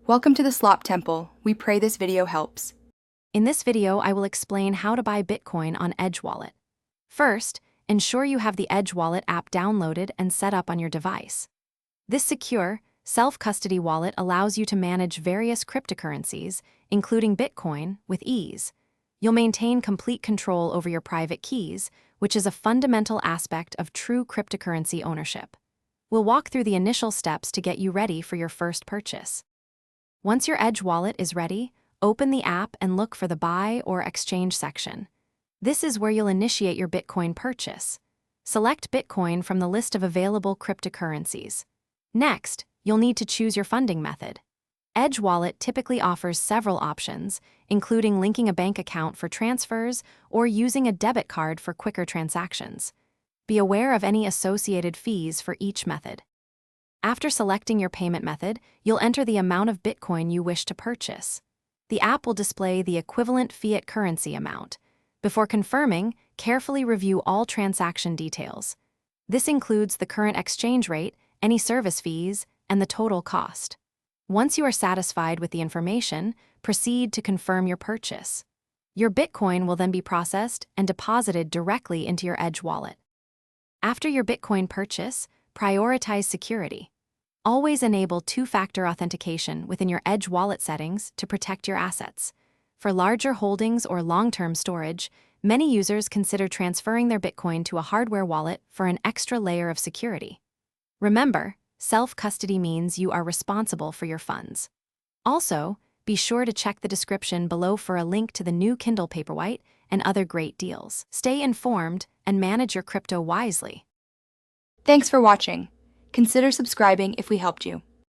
Welcome to the Slop Temple. We pray this video helps. In this video, I will explain how to buy Bitcoin on Edge Wallet. First, ensure you have the Edge Wallet app downloaded and set up on your device. This secure, self-custody wallet allows you to manage various cryptocurrencies, including Bitcoin, with ease. You'll maintain complete control over your private keys, which is a fundamental aspect of true cryptocurrency ownership. We'll walk through the initial steps to get you ready for your first purchase. Once your Edge Wallet is ready, open the app and look for the Buy or Exchange section. This is where you'll initiate your Bitcoin purchase. Select Bitcoin from the list of available cryptocurrencies. Next, you'll need to choose your funding method. Edge Wallet typically offers several options, including linking a bank account for transfers or using a debit card for quicker transactions. Be aware of any associated fees for each method. After selecting your payment method, you'll enter the amount of Bitcoin you wish to purchase. The app will display the equivalent fiat currency amount. Before confirming, carefully review all transaction details. This includes the current exchange rate, any service fees, and the total cost. Once you are satisfied with the information, proceed to confirm your purchase. Your Bitcoin will then be processed and deposited directly into your Edge Wallet. After your Bitcoin purchase, prioritize security. Always enable two-factor authentication within your Edge Wallet settings to protect your assets. For larger holdings or long-term storage, many users consider transferring their Bitcoin to a hardware wallet for an extra layer of security. Remember, self-custody means you are responsible for your funds. Also, be sure to check the description below for a link to the new Kindle Paperwhite and other great deals. Stay informed and manage your crypto wisely. Thanks for watching. Consider subscribing if we helped you.